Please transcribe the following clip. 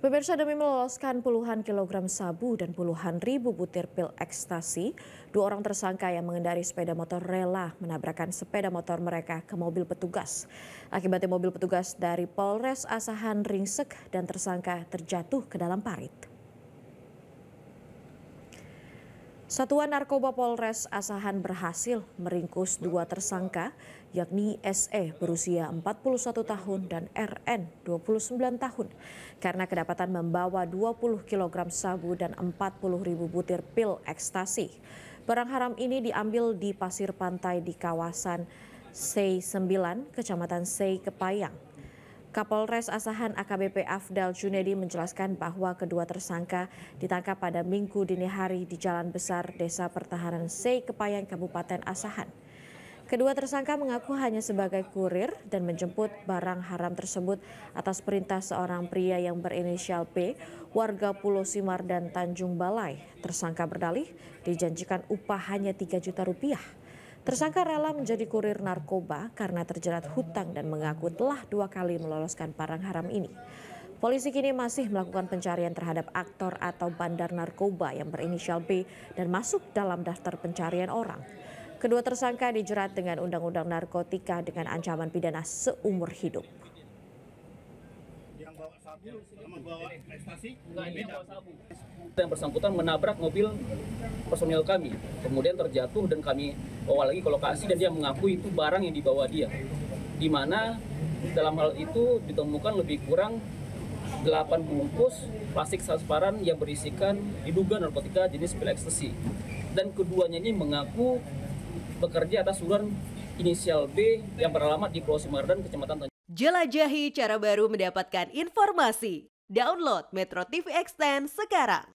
Pemirsa, demi meloloskan puluhan kilogram sabu dan puluhan ribu butir pil ekstasi, dua orang tersangka yang mengendari sepeda motor rela menabrakkan sepeda motor mereka ke mobil petugas. Akibatnya mobil petugas dari Polres Asahan ringsek dan tersangka terjatuh ke dalam parit. Satuan Narkoba Polres Asahan berhasil meringkus dua tersangka, yakni SE berusia 41 tahun dan RN 29 tahun, karena kedapatan membawa 20 kg sabu dan 40.000 butir pil ekstasi. Barang haram ini diambil di pasir pantai di kawasan Sei 9, Kecamatan Sei, Kepayang. Kapolres Asahan AKBP Afdal Junedi menjelaskan bahwa kedua tersangka ditangkap pada Minggu dini hari di Jalan Besar Desa Pertahanan Sei, Kepayang, Kabupaten Asahan. Kedua tersangka mengaku hanya sebagai kurir dan menjemput barang haram tersebut atas perintah seorang pria yang berinisial P, warga Pulau Simar dan Tanjung Balai. Tersangka berdalih dijanjikan upah hanya 3 juta rupiah. Tersangka rela menjadi kurir narkoba karena terjerat hutang dan mengaku telah 2 kali meloloskan barang haram ini. Polisi kini masih melakukan pencarian terhadap aktor atau bandar narkoba yang berinisial B dan masuk dalam daftar pencarian orang. Kedua tersangka dijerat dengan Undang-Undang Narkotika dengan ancaman pidana seumur hidup. Yang bawa sabu sama bawa ekstasi? Enggak, ini bawa sabu. Yang bersangkutan menabrak mobil personil kami, kemudian terjatuh dan kami bawa lagi ke lokasi dan dia mengaku itu barang yang dibawa dia. Di mana dalam hal itu ditemukan lebih kurang 8 bungkus plastik transparan yang berisikan diduga narkotika jenis pil ekstasi. Dan keduanya ini mengaku bekerja atas surat inisial B yang beralamat di Pulau Simardan, Kecamatan Tanjung. Jelajahi cara baru mendapatkan informasi. Download Metro TV Extend sekarang.